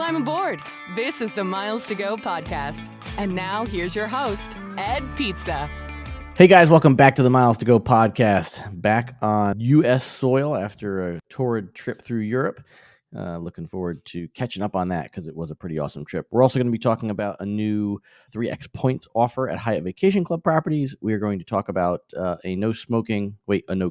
climb aboard. This is the Miles to Go podcast. And now here's your host, Ed Pizza. Hey guys, welcome back to the Miles to Go podcast. Back on U.S. soil after a torrid trip through Europe. Looking forward to catching up on that because it was a pretty awesome trip. We're also going to be talking about a new 3x points offer at Hyatt Vacation Club properties. We are going to talk about a no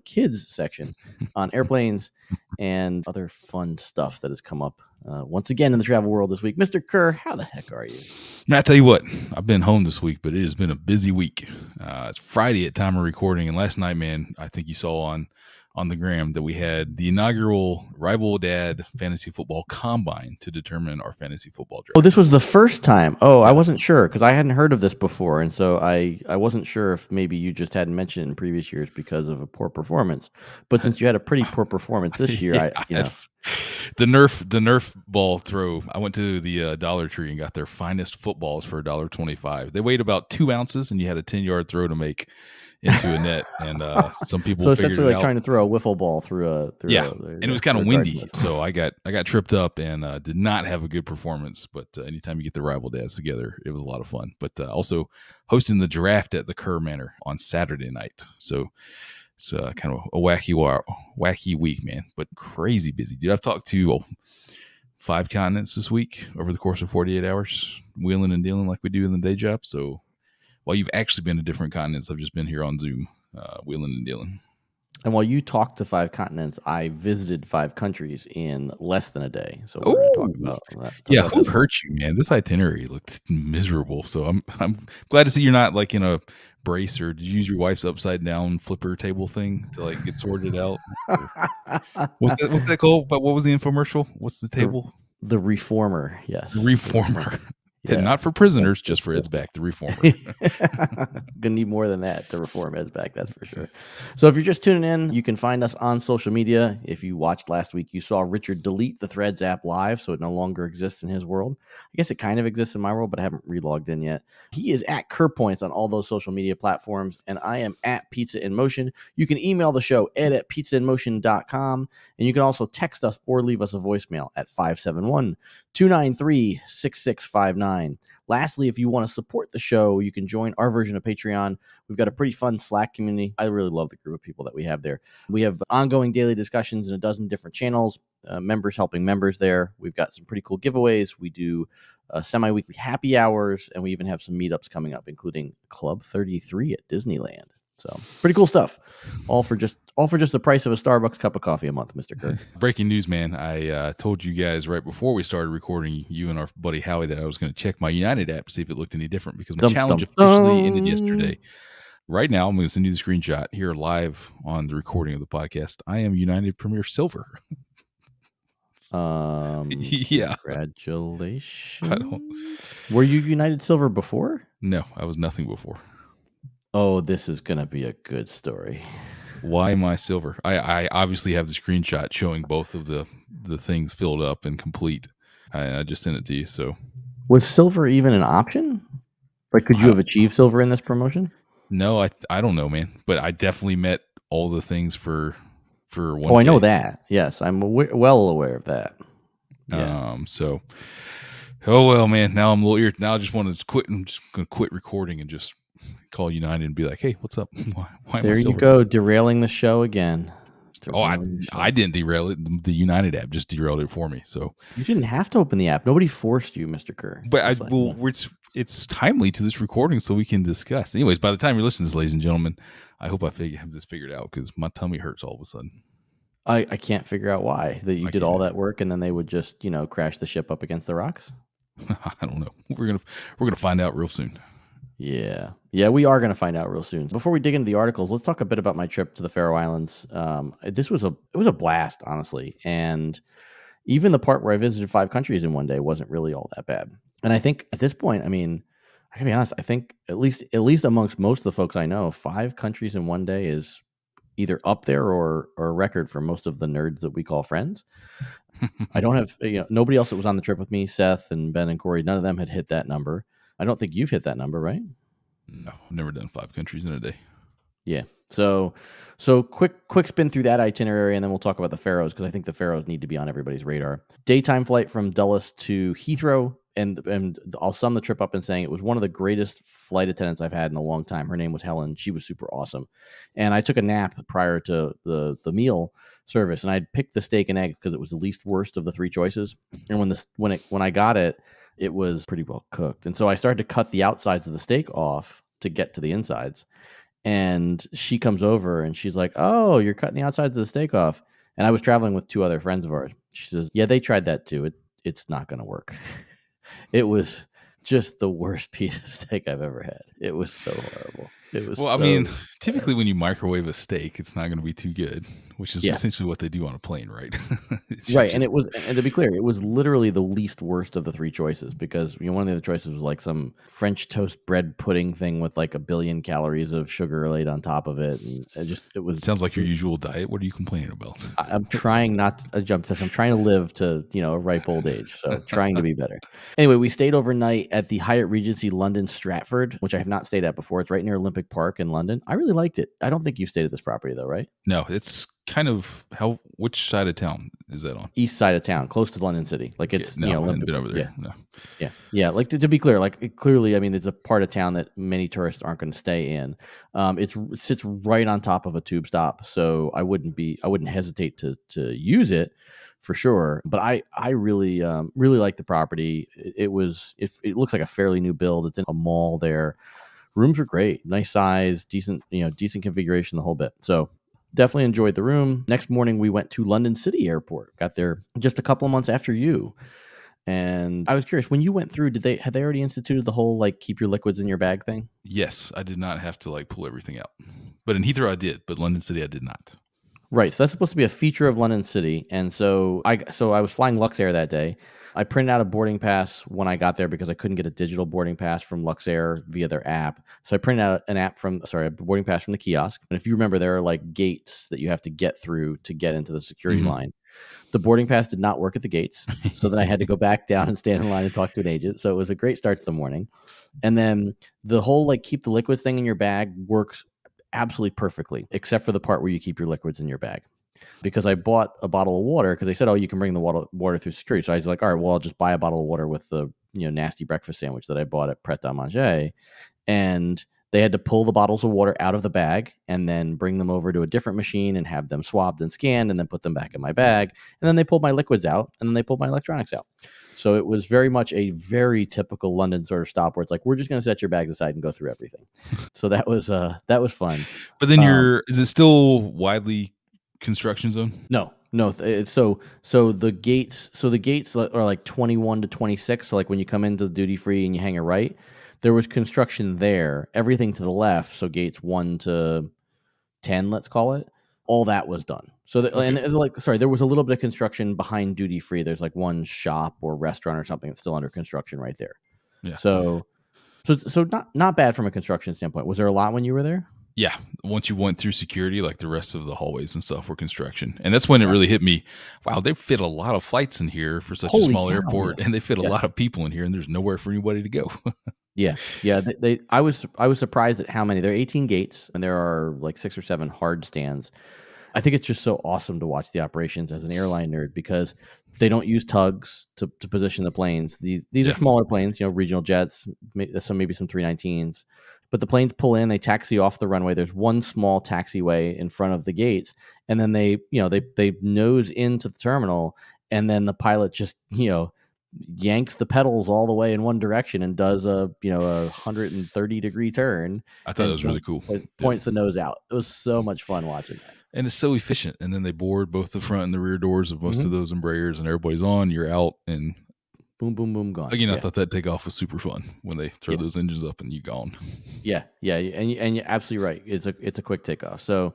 kids section on airplanes and other fun stuff that has come up once again in the travel world this week. Mr. Kerr, how the heck are you? Man, I tell you what, I've been home this week, but it has been a busy week. It's Friday at time of recording, and last night, man, I think you saw on the gram that we had the inaugural Rival Dad Fantasy Football Combine to determine our fantasy football draft. Oh, this was the first time. Oh, I wasn't sure because I hadn't heard of this before, and so I wasn't sure if maybe you just hadn't mentioned it in previous years because of a poor performance. But since you had a pretty poor performance this year, the Nerf ball throw. I went to the Dollar Tree and got their finest footballs for $1.25. They weighed about 2 ounces, and you had a 10-yard throw to make into a net, and some people so figured essentially it like out. trying to throw a wiffle ball through and it was kind of windy, so I got tripped up and did not have a good performance. But anytime you get the Rival Dads together, it was a lot of fun. But also hosting the draft at the Kerr Manor on Saturday night, so it's kind of a wacky week, man, but crazy busy, dude. I've talked to 5 continents this week over the course of 48 hours, wheeling and dealing like we do in the day job. So while you've actually been to different continents, I've just been here on Zoom, wheeling and dealing. And while you talked to 5 continents, I visited 5 countries in less than a day. So we're going to talk about that. Yeah, who hurt you, man? This itinerary looked miserable. So I'm glad to see you're not like in a brace, or did you use your wife's upside down flipper table thing to like get sorted out? What's that called? But what was the infomercial? What's the table? The Reformer, yes. The Reformer. Yeah. Not for prisoners, just for Ed's back, the Reformer. Gonna need more than that to reform Ed's back, that's for sure. So if you're just tuning in, you can find us on social media. If you watched last week, you saw Richard delete the Threads app live, so it no longer exists in his world. I guess it kind of exists in my world, but I haven't relogged in yet. He is at Kerpoints on all those social media platforms, and I am at Pizza in Motion. You can email the show, ed@pizzainmotion.com, and you can also text us or leave us a voicemail at 571-293-6659. Lastly, if you want to support the show, you can join our version of Patreon. We've got a pretty fun Slack community. I really love the group of people that we have there. We have ongoing daily discussions in a dozen different channels, members helping members there. We've got some pretty cool giveaways. We do semi-weekly happy hours, and we even have some meetups coming up, including Club 33 at Disneyland. So pretty cool stuff. All for just the price of a Starbucks cup of coffee a month, Mr. Kirk. Breaking news, man. I told you guys right before we started recording, you and our buddy Howie, that I was going to check my United app to see if it looked any different because my challenge officially ended yesterday. Right now, I'm going to send you the screenshot here live on the recording of the podcast. I am United Premier Silver. Yeah. Congratulations. Were you United Silver before? No, I was nothing before. Oh, this is going to be a good story. Why am I silver? I obviously have the screenshot showing both of the things filled up and complete. I just sent it to you. So, was silver even an option? Like, could you have achieved silver in this promotion? No, I don't know, man. But I definitely met all the things for 1K. Oh, I know that. Yes, I'm well aware of that. Yeah. So, oh well, man. Now I'm a little irritated. Now I just want to quit. I'm just going to quit recording and just call United and be like, hey, what's up? Why there you go, derailing the show again. I didn't derail it. The United app just derailed it for me. So you didn't have to open the app. Nobody forced you, Mr. Kerr. But it's timely to this recording, so we can discuss. Anyways, by the time you're listening to this, ladies and gentlemen, I hope I have this figured out because my tummy hurts all of a sudden. I can't figure out why that you did all that work and then they would just crash the ship up against the rocks. I don't know. We're gonna find out real soon. Yeah, we are going to find out real soon. Before we dig into the articles, let's talk a bit about my trip to the Faroe Islands. It was a blast, honestly, and even the part where I visited 5 countries in one day wasn't really all that bad. And I think at this point, I mean, I can be honest, I think at least amongst most of the folks I know, 5 countries in one day is either up there or a record for most of the nerds that we call friends. I don't have nobody else that was on the trip with me, Seth and Ben and Corey. None of them had hit that number. I don't think you've hit that number, right? No, I've never done 5 countries in a day. Yeah. So quick spin through that itinerary, and then we'll talk about the Faroes, because I think the Faroes need to be on everybody's radar. Daytime flight from Dulles to Heathrow, and I'll sum the trip up in saying it was one of the greatest flight attendants I've had in a long time. Her name was Helen. She was super awesome. And I took a nap prior to the meal service, and I'd picked the steak and eggs because it was the least worst of the three choices. And when I got it, it was pretty well cooked. And so I started to cut the outsides of the steak off to get to the insides. And she comes over and she's like, "Oh, you're cutting the outsides of the steak off." And I was traveling with two other friends of ours. She says, "Yeah, they tried that too. It's not going to work." It was just the worst piece of steak I've ever had. It was so horrible. It was. Well, I mean, typically when you microwave a steak, it's not going to be too good, which is essentially what they do on a plane, right? Right, and to be clear, it was literally the least worst of the three choices, because one of the other choices was like some French toast bread pudding thing with like 1 billion calories of sugar laid on top of it, and it sounds like your usual diet. What are you complaining about? I'm trying not to jump. I'm trying to live to a ripe old age, so trying to be better. Anyway, we stayed overnight at the Hyatt Regency London Stratford, which I have not stayed at before. It's right near Olympic Park in London. I really liked it. I don't think you've stayed at this property though, right? No, it's kind of which side of town is that on? East side of town, close to London City. Like it's I haven't Olympic. been over there. Yeah. Like to be clear, like clearly, I mean, it's a part of town that many tourists aren't going to stay in. It sits right on top of a tube stop, so I wouldn't hesitate to use it for sure. But I really like the property. It looks like a fairly new build. It's in a mall there. Rooms are great, nice size, decent configuration, the whole bit. So definitely enjoyed the room. Next morning, we went to London City Airport. Got there just a couple of months after you. And I was curious, when you went through, had they already instituted the whole like keep your liquids in your bag thing? Yes, I did not have to like pull everything out. But in Heathrow I did, but London City I did not. Right. So that's supposed to be a feature of London City. And so I was flying Luxair that day. I printed out a boarding pass when I got there because I couldn't get a digital boarding pass from Luxair via their app. So I printed out a boarding pass from the kiosk. And if you remember, there are like gates that you have to get through to get into the security line. The boarding pass did not work at the gates. So then I had to go back down and stand in line and talk to an agent. So it was a great start to the morning. And then the whole like keep the liquids thing in your bag works absolutely perfectly, except for the part where you keep your liquids in your bag. Because I bought a bottle of water, because they said, "Oh, you can bring the water through security." So I was like, "All right, well, I'll just buy a bottle of water with the nasty breakfast sandwich that I bought at Pret a Manger." And they had to pull the bottles of water out of the bag and then bring them over to a different machine and have them swabbed and scanned and then put them back in my bag. And then they pulled my liquids out and then they pulled my electronics out. So it was very much a very typical London sort of stop where it's like, we're just going to set your bags aside and go through everything. So that was fun. But then is it still widely construction zone? No. So the gates are like 21 to 26. So like when you come into the duty free and you hang a right, there was construction there. Everything to the left, so gates 1 to 10, let's call it, all that was done. So there was a little bit of construction behind duty free. There's like one shop or restaurant or something that's still under construction right there. Yeah. So not bad from a construction standpoint. Was there a lot when you were there? Yeah. Once you went through security, like the rest of the hallways and stuff were construction. And that's when it really hit me. Wow, they fit a lot of flights in here for such a small airport. And they fit a lot of people in here, and there's nowhere for anybody to go. Yeah. I was surprised at how many. There are 18 gates, and there are like 6 or 7 hard stands. I think it's just so awesome to watch the operations as an airline nerd, because they don't use tugs to position the planes. These are smaller planes, regional jets, maybe some 319s. But the planes pull in, they taxi off the runway. There's one small taxiway in front of the gates, and then they nose into the terminal, and then the pilot just yanks the pedals all the way in one direction and does a 130-degree turn. I thought it was really cool. Points the nose out. It was so much fun watching that. And it's so efficient. And then they board both the front and the rear doors of most of those Embraers, and everybody's on. You're out, and boom, boom, boom, gone. Again, I thought that takeoff was super fun when they throw those engines up and you gone. Yeah, and you're absolutely right. It's a quick takeoff. So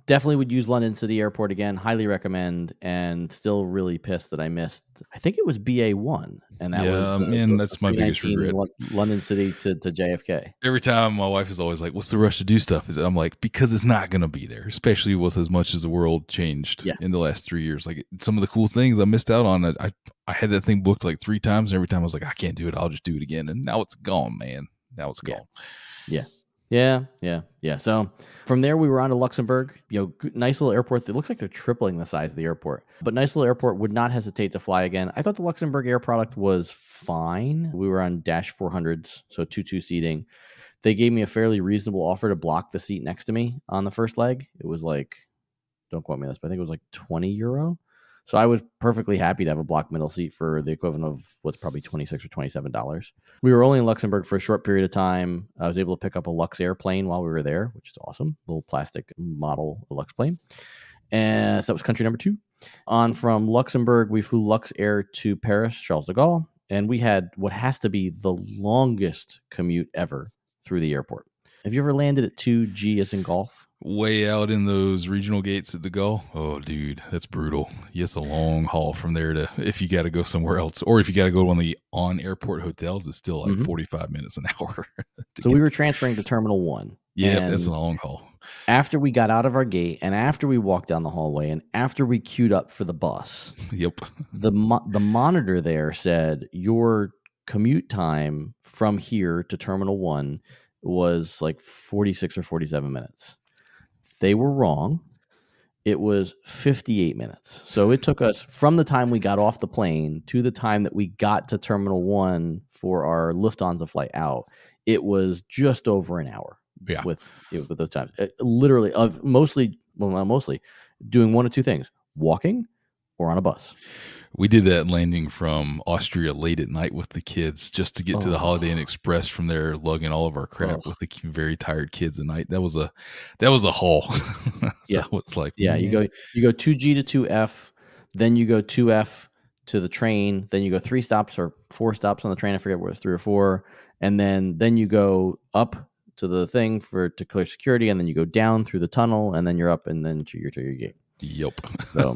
definitely would use London City Airport again. Highly recommend. And still really pissed that I missed. I think it was BA1, and that was that's my biggest regret. London City to JFK. Every time my wife is always like, "What's the rush to do stuff?" I'm like, because it's not going to be there, especially with as much as the world changed in the last 3 years. Like some of the cool things I missed out on. I had that thing booked like 3 times, and every time I was like, I can't do it. I'll just do it again. And now it's gone, man. Now it's gone. Yeah. Yeah. So from there, we were on to Luxembourg. Nice little airport. It looks like they're tripling the size of the airport, but nice little airport. Would not hesitate to fly again. I thought the Luxembourg air product was fine. We were on dash 400s, so 2-2 seating. They gave me a fairly reasonable offer to block the seat next to me on the first leg. It was like, don't quote me on this, but I think it was like €20. So I was perfectly happy to have a block middle seat for the equivalent of what's probably $26 or $27. We were only in Luxembourg for a short period of time. I was able to pick up a Lux Air plane while we were there, which is awesome. Little plastic model Lux plane. And so that was country number 2. On from Luxembourg, we flew Lux Air to Paris, Charles de Gaulle, and we had what has to be the longest commute ever through the airport. Have you ever landed at 2G as in golf? Way out in those regional gates at the Gulf. Oh, dude, that's brutal. It's a long haul from there to if you got to go somewhere else, or if you got to go to one of the on-airport hotels, it's still like 45 minutes an hour. So we were transferring to Terminal 1. Yeah, that's a long haul. After we got out of our gate, and after we walked down the hallway, and after we queued up for the bus, yep, the monitor there said your commute time from here to Terminal 1 was like 46 or 47 minutes. They were wrong. It was 58 minutes. So it took us from the time we got off the plane to the time that we got to Terminal 1 for our Lufthansa flight out. It was just over an hour. Yeah. With those times. Literally, mostly doing one of two things: walking or on a bus. We did that landing from Austria late at night with the kids just to get to the Holiday Inn Express from there, lugging all of our crap with the very tired kids at night. That was a haul. So it's like, man. you go 2G to 2F, then you go 2F to the train, then you go 3 stops or 4 stops on the train. I forget what it was, 3 or 4, and then you go up to the thing to clear security, and then you go down through the tunnel, and then you're up, and then to your gate. Yep. So,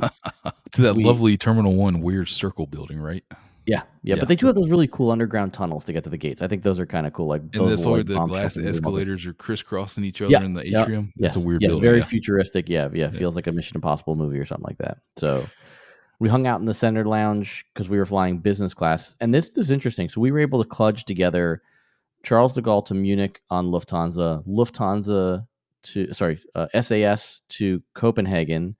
to that lovely Terminal 1 weird circle building, right? Yeah. But they do have those really cool underground tunnels to get to the gates. I think those are kind of cool. Like, and that's where the glass escalators are crisscrossing each other in the atrium. That's a weird building. Very futuristic. Yeah. Feels like a Mission Impossible movie or something like that. So we hung out in the Center Lounge because we were flying business class. And this is interesting. So we were able to kludge together Charles de Gaulle to Munich on SAS to Copenhagen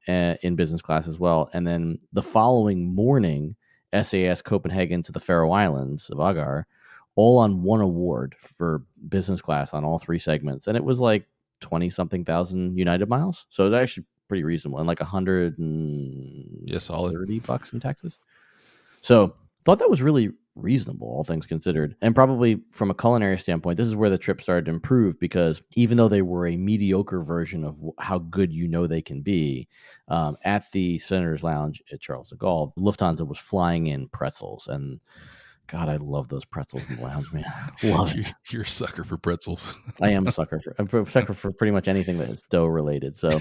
in business class as well. And then the following morning, SAS Copenhagen to the Faroe Islands of Agar, all on one award for business class on all 3 segments. And it was like 20-something thousand United miles. So it's actually pretty reasonable, and like $130 in taxes. So thought that was really reasonable, all things considered. And probably from a culinary standpoint, this is where the trip started to improve, because even though they were a mediocre version of how good they can be, at the Senator's Lounge at Charles de Gaulle, Lufthansa was flying in pretzels. And God, I love those pretzels in the lounge, man. Love it. You're a sucker for pretzels. I am a sucker for pretty much anything that is dough related. So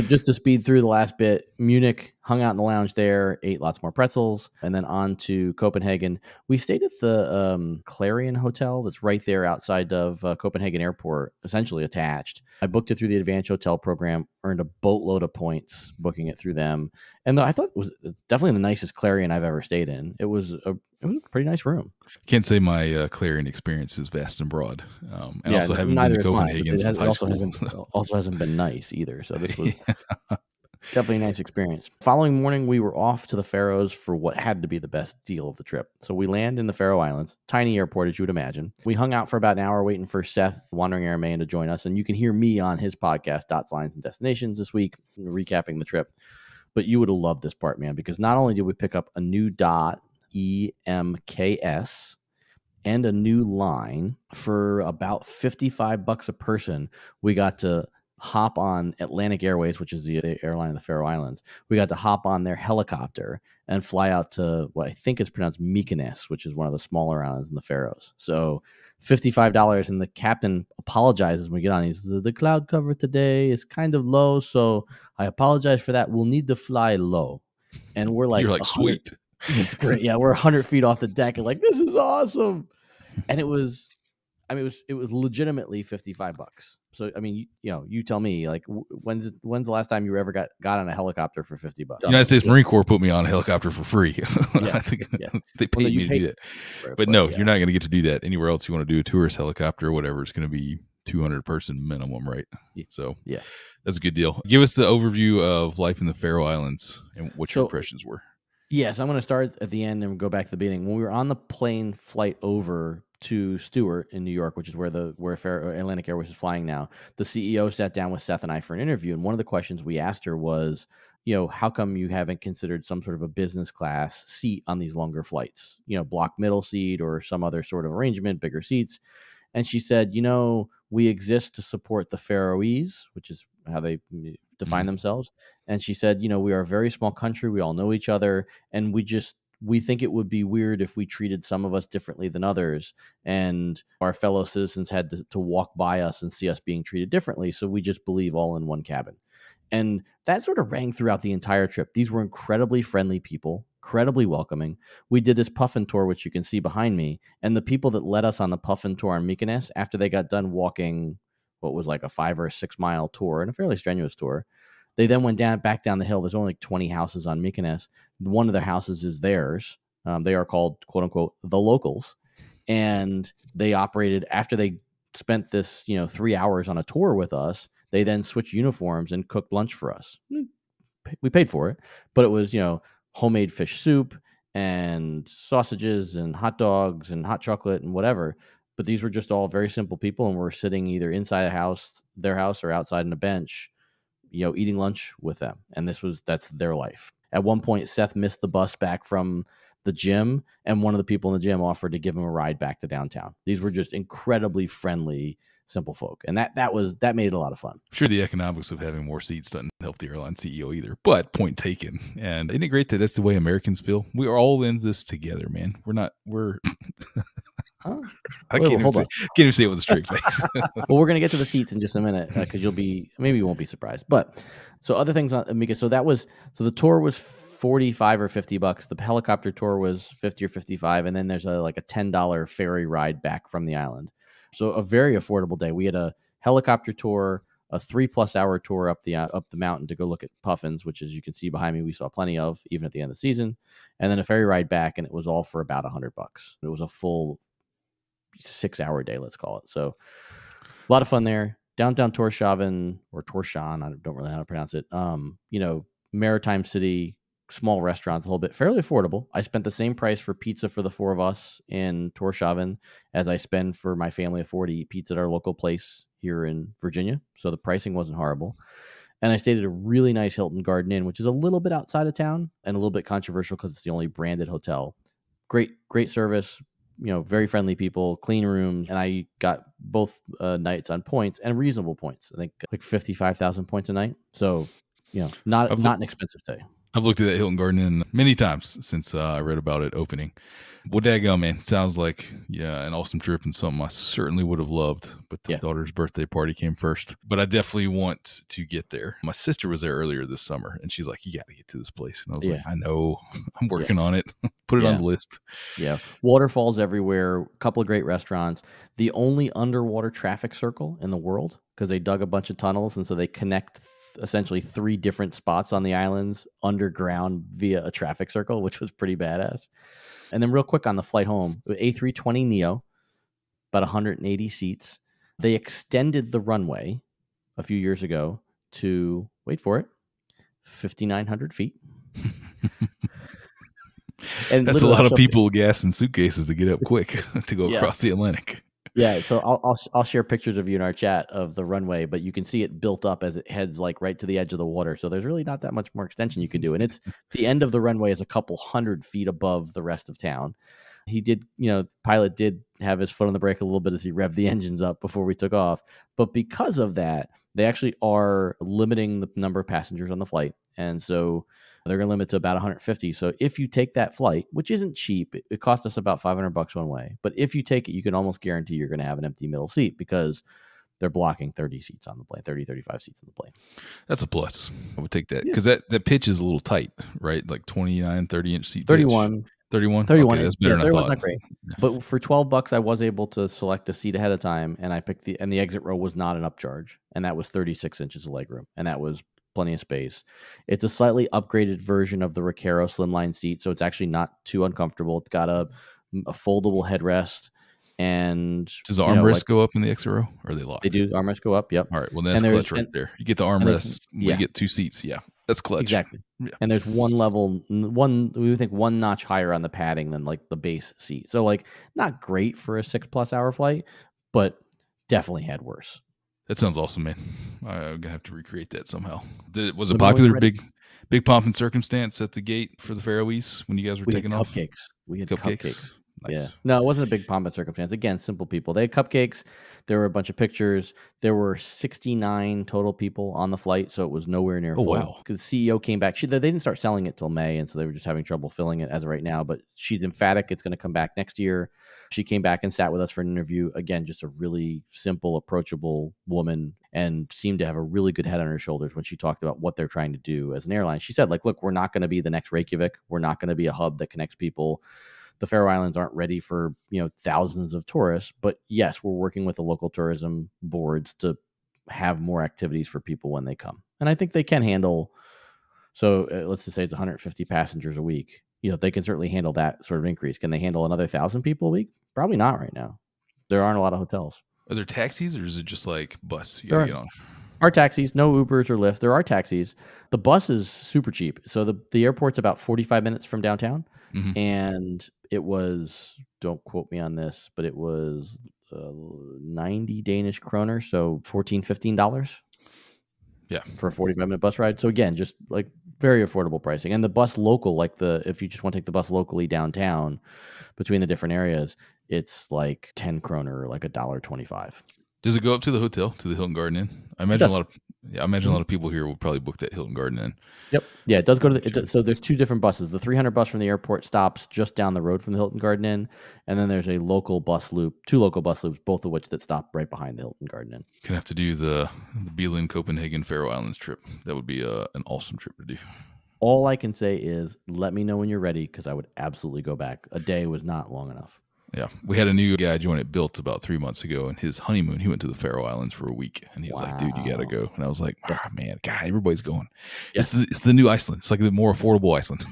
just to speed through the last bit, Munich, hung out in the lounge there, ate lots more pretzels, and then on to Copenhagen. We stayed at the Clarion Hotel that's right there outside of Copenhagen Airport, essentially attached. I booked it through the Advanced Hotel program, earned a boatload of points booking it through them. And I thought it was definitely the nicest Clarion I've ever stayed in. It was a pretty nice room. Can't say my Clarion experience is vast and broad. And also haven't been to Copenhagen since high school. Also hasn't been nice either. So this was definitely a nice experience. Following morning, we were off to the Faroes for what had to be the best deal of the trip. So we land in the Faroe Islands, tiny airport as you would imagine. We hung out for about an hour waiting for Seth, Wandering Airman, to join us. And you can hear me on his podcast, Dots, Lines, and Destinations, this week, recapping the trip. But you would have loved this part, man, because not only did we pick up a new dot, EMKS, and a new line for about $55 a person. We got to hop on Atlantic Airways, which is the airline in the Faroe Islands. We got to hop on their helicopter and fly out to what I think is pronounced Mykonos, which is one of the smaller islands in the Faroes. So $55, and the captain apologizes when we get on. He says, the cloud cover today is kind of low, so I apologize for that. We'll need to fly low. And we're like, you're like, sweet. It's great. Yeah, we're 100 feet off the deck and like, this is awesome. And it was legitimately $55. So, I mean, you tell me, like, when's the last time you ever got on a helicopter for $50? United States Marine Corps put me on a helicopter for free. Yeah, I think they paid me to do that. But no, you're not going to get to do that anywhere else. You want to do a tourist helicopter or whatever, it's going to be 200 person minimum, right? So yeah, that's a good deal. Give us the overview of life in the Faroe Islands and what your impressions were. Yes, I'm going to start at the end and go back to the beginning. When we were on the plane flight over to Stewart in New York, which is where Atlantic Airways is flying now, the CEO sat down with Seth and I for an interview, and one of the questions we asked her was, how come you haven't considered some sort of a business class seat on these longer flights? Block middle seat or some other sort of arrangement, bigger seats. And she said, we exist to support the Faroese, which is how they define themselves. And she said, we are a very small country. We all know each other. And we think it would be weird if we treated some of us differently than others. And our fellow citizens had to walk by us and see us being treated differently. So we just believe all in one cabin. And that sort of rang throughout the entire trip. These were incredibly friendly people, incredibly welcoming. We did this puffin tour, which you can see behind me. And the people that led us on the puffin tour on Mykonos, after they got done walking what was like a 5 or 6 mile tour and a fairly strenuous tour, they then went back down the hill. There's only like 20 houses on Mykonos. One of their houses is theirs. They are called, quote unquote, the locals. And they operated after they spent this, 3 hours on a tour with us. They then switched uniforms and cooked lunch for us. We paid for it, but it was, homemade fish soup and sausages and hot dogs and hot chocolate and whatever. But these were just all very simple people, and we're sitting either inside their house, or outside on a bench, eating lunch with them. And that's their life. At one point, Seth missed the bus back from the gym, and one of the people in the gym offered to give him a ride back to downtown. These were just incredibly friendly, simple folk, and that made it a lot of fun. I'm sure the economics of having more seats doesn't help the airline CEO either, but point taken. And isn't it great that that's the way Americans feel? We are all in this together, man. We're Huh? I can't even say it with a straight face. Well, we're going to get to the seats in just a minute, because maybe you won't be surprised. But so other things on Mika. So the tour was $45 or $50. The helicopter tour was $50 or $55, and then there's a $10 ferry ride back from the island. So a very affordable day. We had a helicopter tour, a 3+ hour tour up the mountain to go look at puffins, which, as you can see behind me, we saw plenty of even at the end of the season, and then a ferry ride back, and it was all for about $100. It was a full 6-hour day, let's call it. So a lot of fun there. Downtown Tórshavn, or Tórshavn, I don't really know how to pronounce it. Maritime city, small restaurants, a little bit fairly affordable. I spent the same price for pizza for the 4 of us in Tórshavn as I spend for my family of 4 to eat pizza at our local place here in Virginia. So the pricing wasn't horrible. And I stayed at a really nice Hilton Garden Inn, which is a little bit outside of town and a little bit controversial because it's the only branded hotel. Great service, very friendly people, clean rooms. And I got both nights on points, and reasonable points. I think like 55,000 points a night. So, not an expensive stay. I've looked at that Hilton Garden Inn many times since I read about it opening. Well, daggone, man. Sounds like, an awesome trip and something I certainly would have loved. But the daughter's birthday party came first. But I definitely want to get there. My sister was there earlier this summer, and she's like, you got to get to this place. And I was like, I know. I'm working on it. Put it on the list. Yeah. Waterfalls everywhere. A couple of great restaurants. The only underwater traffic circle in the world, because they dug a bunch of tunnels, and so they connect essentially 3 different spots on the islands underground via a traffic circle, which was pretty badass. And then real quick on the flight home, A320neo, about 180 seats. They extended the runway a few years ago to, wait for it, 5,900 feet. And that's a lot of people, gas, and suitcases to get up quick to go across the Atlantic. Yeah, so I'll share pictures of you in our chat of the runway, but you can see it built up as it heads right to the edge of the water. So there's really not that much more extension you can do. And it's the end of the runway is a couple hundred feet above the rest of town. He did, pilot did have his foot on the brake a little bit as he revved the engines up before we took off. But because of that, they actually are limiting the number of passengers on the flight. And so they're going to limit to about 150. So if you take that flight, which isn't cheap, it cost us about $500 one way. But if you take it, you can almost guarantee you're going to have an empty middle seat because they're blocking 30 seats on the plane, 30, 35 seats on the plane. That's a plus. I would take that because that pitch is a little tight, right? Like 29, 30-inch seat 31. Pitch. 31? 31. Okay, that's better than I thought. Not great. But for $12, I was able to select a seat ahead of time, and I picked the exit row was not an upcharge, and that was 36 inches of legroom, and that was plenty of space. It's a slightly upgraded version of the Recaro slimline seat, so it's actually not too uncomfortable. It's got a foldable headrest, And does the armrest go up in the extra row, or are they locked? They do. Armrests go up. Yep. All right. Well, that's clutch right there. You get the armrests. You get 2 seats. Yeah, that's clutch. Exactly. Yeah. And there's one notch higher on the padding than like the base seat. So like not great for a 6+ hour flight, but definitely had worse. That sounds awesome, man. I'm gonna have to recreate that somehow. Was it popular? Big pomp and circumstance at the gate for the Faroese when you guys were taking off? We had cupcakes. Nice. Yeah. No, it wasn't a big pomp and circumstance. Again, simple people. They had cupcakes. There were a bunch of pictures. There were 69 total people on the flight, so it was nowhere near full. Wow. Because the CEO came back. They didn't start selling it till May, and so they were just having trouble filling it as of right now. But she's emphatic it's going to come back next year. She came back and sat with us for an interview. Again, just a really simple, approachable woman, and seemed to have a really good head on her shoulders when she talked about what they're trying to do as an airline. She said, like, look, we're not going to be the next Reykjavik. We're not going to be a hub that connects people. The Faroe Islands aren't ready for, thousands of tourists, but yes, we're working with the local tourism boards to have more activities for people when they come. And I think they can handle, let's just say it's 150 passengers a week. They can certainly handle that sort of increase. Can they handle another 1,000 people a week? Probably not right now. There aren't a lot of hotels. Are there taxis, or is it just like bus you gotta get on? Are taxis, no Ubers or Lyft. There are taxis. The bus is super cheap. So the airport's about 45 minutes from downtown. Mm-hmm. And it was, don't quote me on this, but it was 90 Danish kroner, so $14-15. Yeah, for a 45-minute bus ride. So again, just like very affordable pricing. And the bus local, if you just want to take the bus locally downtown between the different areas, it's like 10 kroner, or like $1.25. Does it go up to the hotel, to the Hilton Garden Inn? I imagine a lot of people here will probably book that Hilton Garden Inn. Yep. Yeah, it does go to so there's 2 different buses. The 300 bus from the airport stops just down the road from the Hilton Garden Inn, and then there's a local bus loop, 2 local bus loops, both of which that stop right behind the Hilton Garden Inn. Gonna have to do the Beelin Copenhagen Faroe Islands trip. That would be an awesome trip to do. All I can say is let me know when you're ready, because I would absolutely go back. A day was not long enough. Yeah, we had a new guy join it Built about 3 months ago, and his honeymoon, he went to the Faroe Islands for a week, and he was like, "Dude, you got to go." And I was like, man, God, everybody's going. Yes. It's the new Iceland. It's like the more affordable Iceland.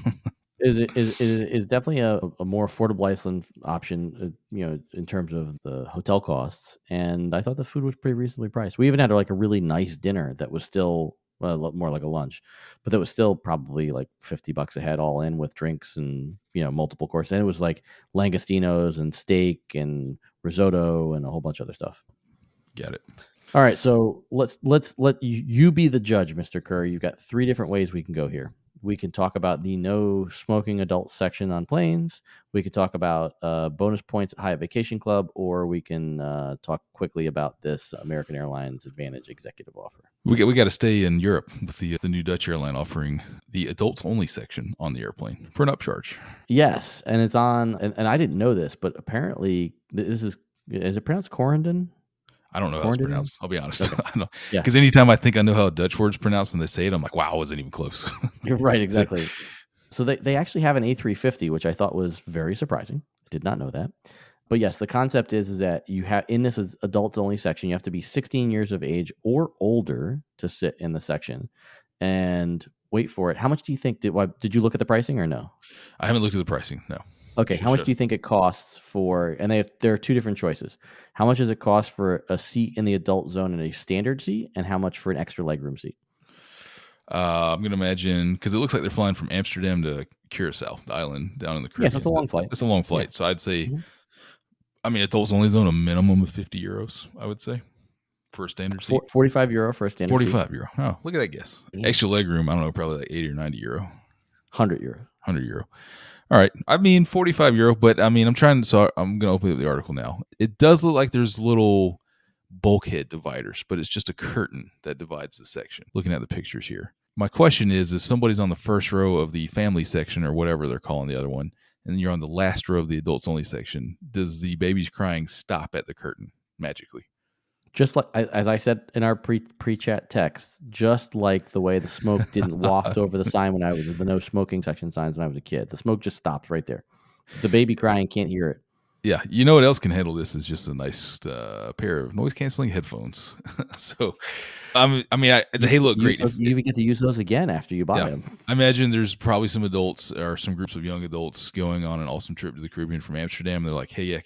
is definitely a more affordable Iceland option, in terms of the hotel costs. And I thought the food was pretty reasonably priced. We even had like a really nice dinner that was still more like a lunch, but that was still probably like $50 a head all in, with drinks and multiple courses. And it was like langostinos and steak and risotto and a whole bunch of other stuff. Got it. All right, so let's let you be the judge, Mr. Curry. You've got 3 different ways we can go here. We can talk about the no smoking adult section on planes. We could talk about bonus points at Hyatt Vacation Club, or we can talk quickly about this American Airlines Advantage executive offer. We got to stay in Europe with the new Dutch airline offering the adults only section on the airplane for an upcharge. Yes, and it's on, and I didn't know this, but apparently is it pronounced Corendon? I don't know how it's pronounced. I'll be honest. Okay. I don't. Yeah. Because anytime I think I know how a Dutch word's pronounced and they say it, I'm like, wow, I wasn't even close. You're right, exactly. So they actually have an A350, which I thought was very surprising. Did not know that. But yes, the concept is that you have, in this adults only section, you have to be 16 years of age or older to sit in the section. And wait for it. How much do you think, did you look at the pricing or no? I haven't looked at the pricing, no. Okay, how much do you think it costs for, and there are 2 different choices. How much does it cost for a seat in the adult zone and a standard seat, and how much for an extra legroom seat? I'm going to imagine, because it looks like they're flying from Amsterdam to Curacao, the island down in the Caribbean. Yes, it's a long flight. It's a long flight. Yeah. So I'd say, Mm-hmm. Adults only zone, a minimum of €50, I would say, for a standard seat. €45 for a standard seat. €45. Oh, look at that guess. Mm-hmm. Extra legroom, I don't know, probably like €80 or €90. €100. €100. All right. €45, but I'm trying, so I'm going to open up the article now. It does look like there's little bulkhead dividers, but it's just a curtain that divides the section. Looking at the pictures here. My question is, if somebody's on the first row of the family section or whatever they're calling the other one, and you're on the last row of the adults only section, does the baby's crying stop at the curtain magically? Just like, as I said in our pre-chat text, just like the way the smoke didn't waft over the sign when I was the no smoking section signs when I was a kid. The smoke just stops right there. The baby crying can't hear it. Yeah, you know what else can handle this is just a nice pair of noise canceling headphones. So, they look great. You even get to use those again after you buy them. I imagine there's probably some adults or some groups of young adults going on an awesome trip to the Caribbean from Amsterdam. They're like, hey, yeah,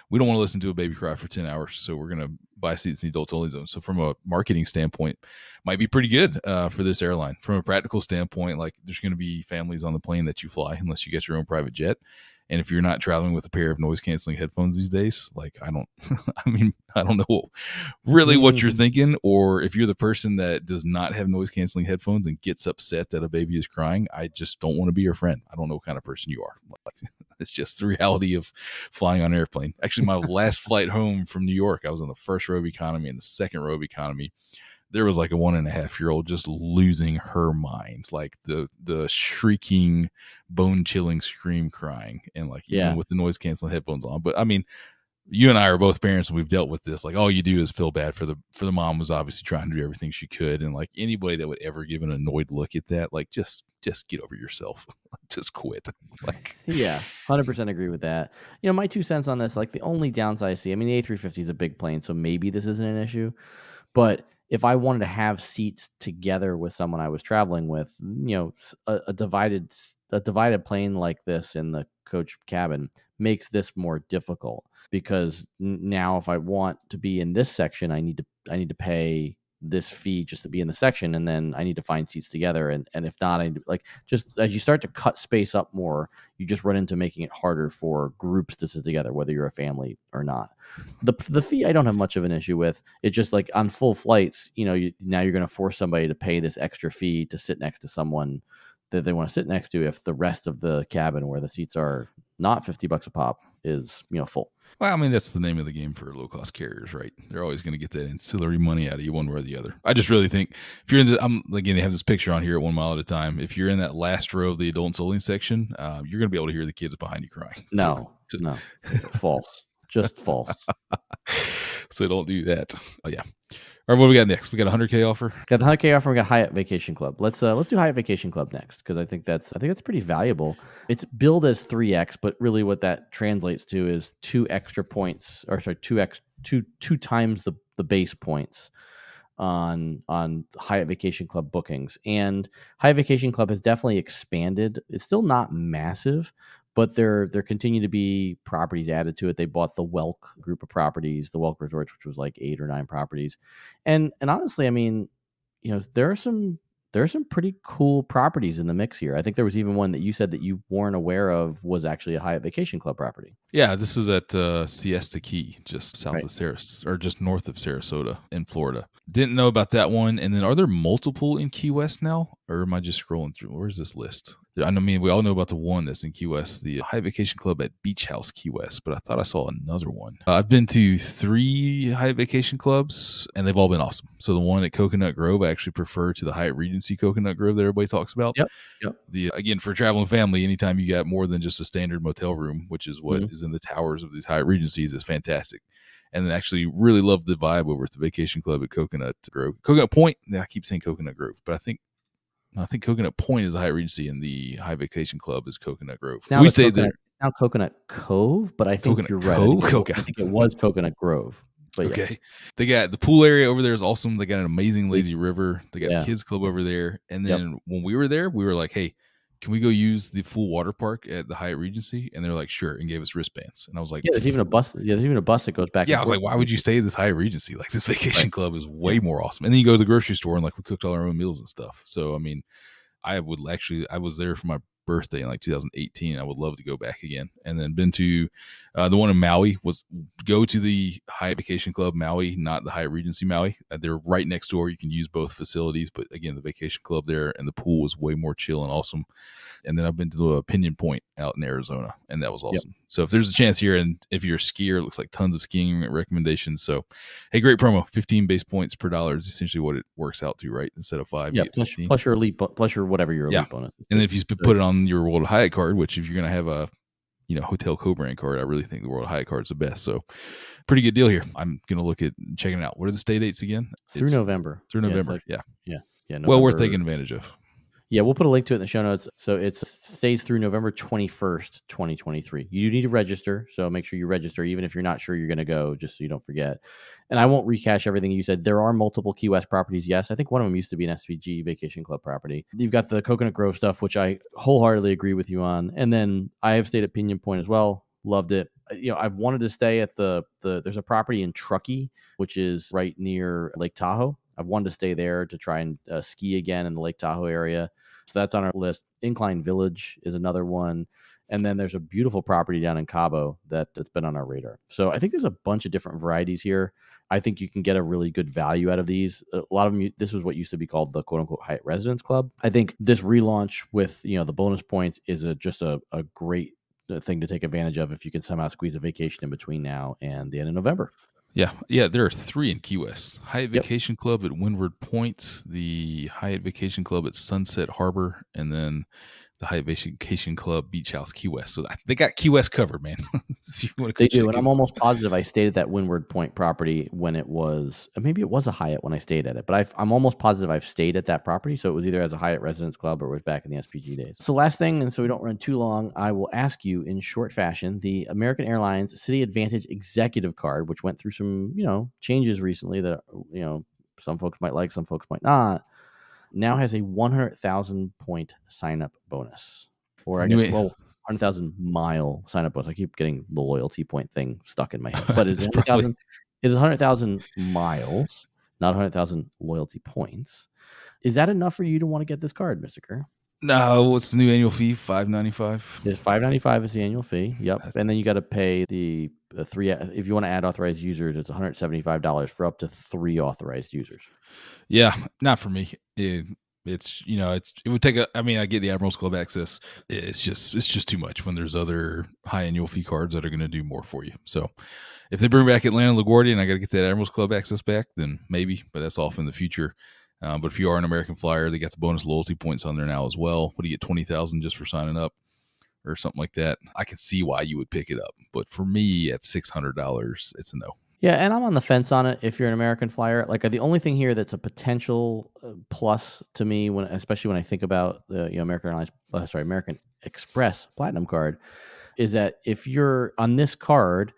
we don't want to listen to a baby cry for 10 hours, so we're going to buy seats in the adults only zone. So from a marketing standpoint, might be pretty good for this airline. From a practical standpoint, like there's going to be families on the plane that you fly unless you get your own private jet. And if you're not traveling with a pair of noise canceling headphones these days, like I don't know really what you're thinking, or if you're the person that does not have noise canceling headphones and gets upset that a baby is crying, I just don't want to be your friend. I don't know what kind of person you are. Like, it's just the reality of flying on an airplane. Actually, my last flight home from New York, I was on the first row of economy and the second row of economy. There was like a 1.5-year-old just losing her mind, like the shrieking, bone-chilling scream crying, and like even with the noise canceling headphones on. But I mean, you and I are both parents, and we've dealt with this. Like all you do is feel bad for the mom was obviously trying to do everything she could, and like anybody that would ever give an annoyed look at that, like just get over yourself, just quit. Like 100% agree with that. You know, my 2 cents on this, like the only downside I see, I mean, the A350 is a big plane, so maybe this isn't an issue, but if I wanted to have seats together with someone I was traveling with, you know, a divided plane like this in the coach cabin makes this more difficult because now if I want to be in this section, I need to pay this fee just to be in the section, and then I need to find seats together, and if not, like just as you start to cut space up more, you just run into making it harder for groups to sit together, whether you're a family or not. The fee I don't have much of an issue with. It's just like on full flights, you know, now you're going to force somebody to pay this extra fee to sit next to someone that they want to sit next to if the rest of the cabin where the seats are not $50 a pop is, you know, full. Well, I mean, that's the name of the game for low-cost carriers, right? They're always going to get that ancillary money out of you one way or the other. I just really think if you're in they have this picture on here at 1 mile at a time. If you're in that last row of the adult soling section, you're going to be able to hear the kids behind you crying. No, false. Just false. So don't do that. Oh, yeah. All right, what do we got next? We got a 100K offer. Got the 100K offer. We got Hyatt Vacation Club. Let's do Hyatt Vacation Club next because I think that's pretty valuable. It's billed as 3x, but really what that translates to is 2 extra points, or sorry, 2 times the base points on Hyatt Vacation Club bookings. And Hyatt Vacation Club has definitely expanded. It's still not massive, but there continue to be properties added to it. They bought the Welk group of properties, the Welk Resorts, which was like 8 or 9 properties. And honestly, I mean, you know, there are some pretty cool properties in the mix here. I think there was even one that you said that you weren't aware of was actually a Hyatt Vacation Club property. Yeah, this is at Siesta Key, just south of Sarasota, or just north of Sarasota in Florida. Didn't know about that one. And then are there multiple in Key West now? Or am I just scrolling through? Where's this list? I mean, we all know about the one that's in Key West, the Hyatt Vacation Club at Beach House, Key West, but I thought I saw another one. I've been to 3 Hyatt Vacation Clubs, and they've all been awesome. So the one at Coconut Grove, I actually prefer to the Hyatt Regency Coconut Grove that everybody talks about. Yep. Again, for a traveling family, anytime you got more than just a standard motel room, which is what is in the towers of these Hyatt Regencies, is fantastic. And then actually really love the vibe over at the Vacation Club at Coconut Grove. Coconut Point, I keep saying Coconut Grove, but I think Coconut Point is the Hyatt Regency and the Hyatt Vacation Club is Coconut Grove. Now so we stayed there. Now Coconut Cove, but I think Coconut you're right. I think it was Coconut Grove. But okay. They got the pool area over there is awesome. They got an amazing lazy river. They got a kids club over there. And then when we were there, we were like, hey, can we go use the full water park at the Hyatt Regency? And they're like, sure, and gave us wristbands. And I was like, there's even a bus. Yeah, there's even a bus that goes back. Yeah, I was like, why would you stay at this Hyatt Regency? Like, this vacation club is way more awesome. And then you go to the grocery store and like we cooked all our own meals and stuff. So I mean, I was there for my birthday in like 2018. I would love to go back again. And then been to the one in Maui. Go to the Hyatt Vacation Club Maui, not the Hyatt Regency Maui. They're right next door. You can use both facilities, but again, the vacation club there and the pool was way more chill and awesome. And then I've been to the Pinyon Point out in Arizona, and that was awesome. So if there's a chance here, and if you're a skier, it looks like tons of skiing recommendations. So, hey, great promo. 15 base points per dollar is essentially what it works out to, right? Instead of 5, you get 15. Plus your elite, plus your whatever your elite bonus is. And then if you put it on your World of Hyatt card, which if you're going to have a hotel co-brand card, I really think the World of Hyatt card is the best. So pretty good deal here. I'm going to look at checking it out. What are the stay dates again? Through November. Through November. Yeah. November. Well worth taking advantage of. Yeah, we'll put a link to it in the show notes. So it stays through November 21st, 2023. You do need to register, so make sure you register, even if you're not sure you're going to go, just so you don't forget. And I won't recash everything you said. There are multiple Key West properties. Yes, I think one of them used to be an SVG Vacation Club property. You've got the Coconut Grove stuff, which I wholeheartedly agree with you on. And then I have stayed at Pinion Point as well. Loved it. I've wanted to stay at there's a property in Truckee, which is right near Lake Tahoe. I've wanted to stay there to try and ski again in the Lake Tahoe area. So that's on our list. Incline Village is another one. And then there's a beautiful property down in Cabo that's been on our radar. So I think there's a bunch of different varieties here. I think you can get a really good value out of these. A lot of them, this was what used to be called the quote unquote Hyatt Residence Club. I think this relaunch with, the bonus points is just a great thing to take advantage of if you can somehow squeeze a vacation in between now and the end of November. Yeah. There are 3 in Key West: Hyatt Vacation Club at Windward Point, the Hyatt Vacation Club at Sunset Harbor, and then the Hyatt Vacation Club Beach House Key West. So they got Key West covered, man. If you want to they do, and I'm almost positive I stayed at that Windward Point property when it was, maybe it was a Hyatt when I stayed at it, but I'm almost positive I've stayed at that property. So it was either as a Hyatt Residence Club or it was back in the SPG days. So last thing, and so we don't run too long, I will ask you in short fashion, the American Airlines City Advantage Executive Card, which went through some, changes recently that, some folks might like, some folks might not, now has a 100,000 point sign up bonus, or I guess 100,000 mile sign up bonus. I keep getting the loyalty point thing stuck in my head, but it's 100,000. It is 100,000 miles, not 100,000 loyalty points. Is that enough for you to want to get this card, Mr. Kerr? No, what's the new annual fee? $595. It's $595 is the annual fee. Yep, and then you got to pay the 3. If you want to add authorized users, it's $175 for up to 3 authorized users. Yeah, not for me. It would take I get the Admirals Club access. It's just too much when there's other high annual fee cards that are going to do more for you. So if they bring back Atlanta LaGuardia and I got to get that Admirals Club access back, then maybe, but that's off in the future. But if you are an American Flyer, they got the bonus loyalty points on there now as well. What do you get, 20,000 just for signing up or something like that? I can see why you would pick it up, but for me at $600, it's a no. Yeah, and I'm on the fence on it. If you're an American Flyer, like the only thing here that's a potential plus to me, especially when I think about the American Express Platinum card, is that if you're on this card,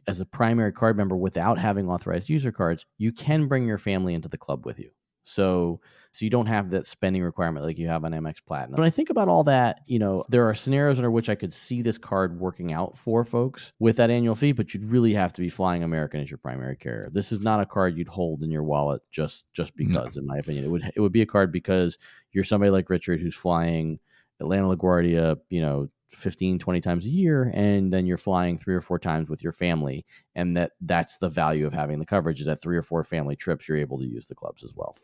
as a primary card member without having authorized user cards, you can bring your family into the club with you. So you don't have that spending requirement like you have on Amex Platinum. When I think about all that, there are scenarios under which I could see this card working out for folks with that annual fee, but you'd really have to be flying American as your primary carrier. This is not a card you'd hold in your wallet just because, in my opinion. It would be a card because you're somebody like Richard who's flying Atlanta LaGuardia, 15, 20 times a year, and then you're flying 3 or 4 times with your family. And that's the value of having the coverage, is that 3 or 4 family trips, you're able to use the clubs as well.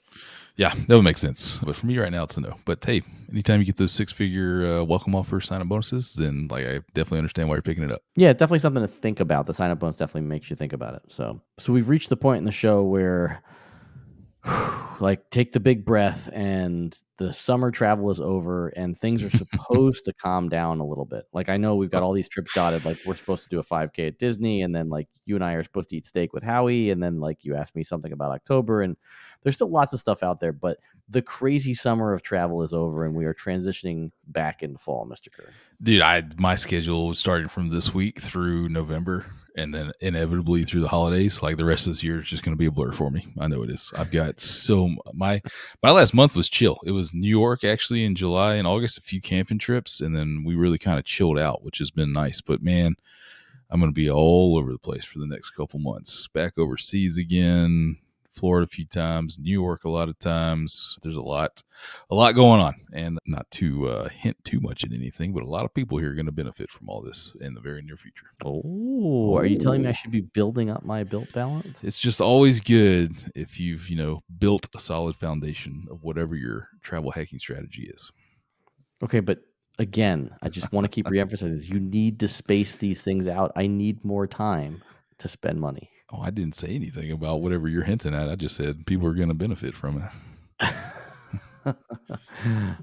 Yeah, that would make sense. But for me right now, it's a no. But hey, anytime you get those 6-figure welcome offer sign-up bonuses, then I definitely understand why you're picking it up. Yeah, definitely something to think about. The sign-up bonus definitely makes you think about it. So we've reached the point in the show where take the big breath, and the summer travel is over and things are supposed to calm down a little bit. I know we've got all these trips dotted, we're supposed to do a 5K at Disney, and then you and I are supposed to eat steak with Howie, and then you asked me something about October, and there's still lots of stuff out there, but the crazy summer of travel is over and we are transitioning back into fall, Mr. Kerr. Dude, my schedule was starting from this week through November, and then inevitably through the holidays. The rest of this year is just going to be a blur for me. I know it is. I've got my last month was chill. It was New York actually in July and August, a few camping trips, and then we really kind of chilled out, which has been nice. But man, I'm going to be all over the place for the next couple months. Back overseas again, Florida a few times, New York a lot of times. There's a lot going on, and not to hint too much at anything, but a lot of people here are going to benefit from all this in the very near future. Oh, are you telling me I should be building up my built balance? It's just always good if you've built a solid foundation of whatever your travel hacking strategy is. Okay, but again, I just want to keep reemphasizing this. You need to space these things out. I need more time to spend money. Oh, I didn't say anything about whatever you're hinting at. I just said people are going to benefit from it. All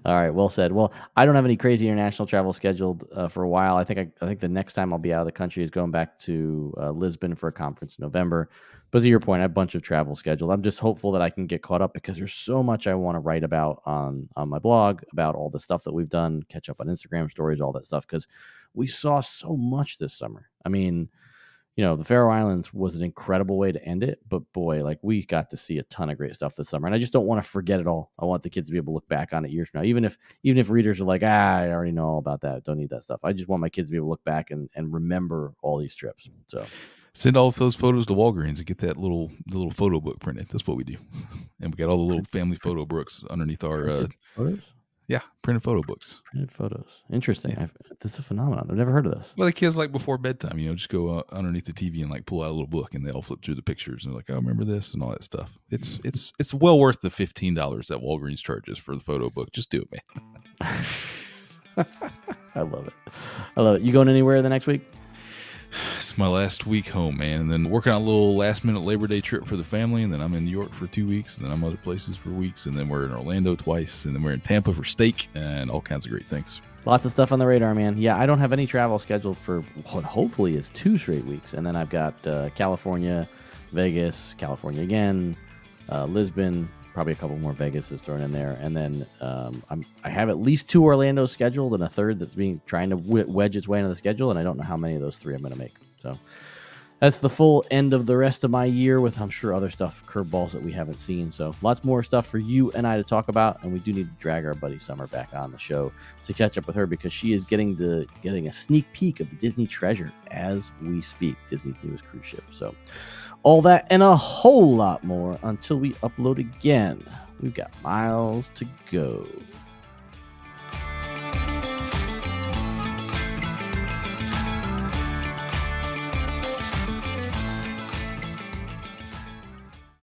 right, well said. Well, I don't have any crazy international travel scheduled for a while. I think the next time I'll be out of the country is going back to Lisbon for a conference in November. But to your point, I have a bunch of travel scheduled. I'm just hopeful that I can get caught up because there's so much I want to write about on my blog about all the stuff that we've done, catch up on Instagram stories, all that stuff, because we saw so much this summer. I mean, the Faroe Islands was an incredible way to end it, but boy, like we got to see a ton of great stuff this summer, and I just don't want to forget it all. I want the kids to be able to look back on it years from now, even if readers are like, I already know all about that, don't need that stuff. I just want my kids to be able to look back and remember all these trips. So send all of those photos to Walgreens and get that little photo book printed. That's what we do, and we got all the little family photo books underneath our photos. Yeah, printed photo books. Printed photos. Interesting. Yeah. This is a phenomenon. I've never heard of this. Well, the kids like before bedtime, just go underneath the TV and like pull out a little book, and they all flip through the pictures and they're like, "Oh, remember this?" and all that stuff. It's well worth the $15 that Walgreens charges for the photo book. Just do it, man. I love it. You going anywhere the next week? It's my last week home, man, and then working on a little last-minute Labor Day trip for the family, and then I'm in New York for 2 weeks, and then I'm other places for weeks, and then we're in Orlando twice, and then we're in Tampa for steak, and all kinds of great things. Lots of stuff on the radar, man. Yeah, I don't have any travel scheduled for what hopefully is 2 straight weeks, and then I've got California, Vegas, California again, Lisbon, probably a couple more Vegases thrown in there, and then I have at least 2 Orlandos scheduled and a third that's trying to wedge its way into the schedule, and I don't know how many of those 3 I'm going to make. So that's the full end of the rest of my year with, I'm sure, other stuff, curveballs that we haven't seen. So lots more stuff for you and I to talk about, and we do need to drag our buddy Summer back on the show to catch up with her because she is getting a sneak peek of the Disney treasure as we speak, Disney's newest cruise ship. So all that and a whole lot more until we upload again. We've got miles to go.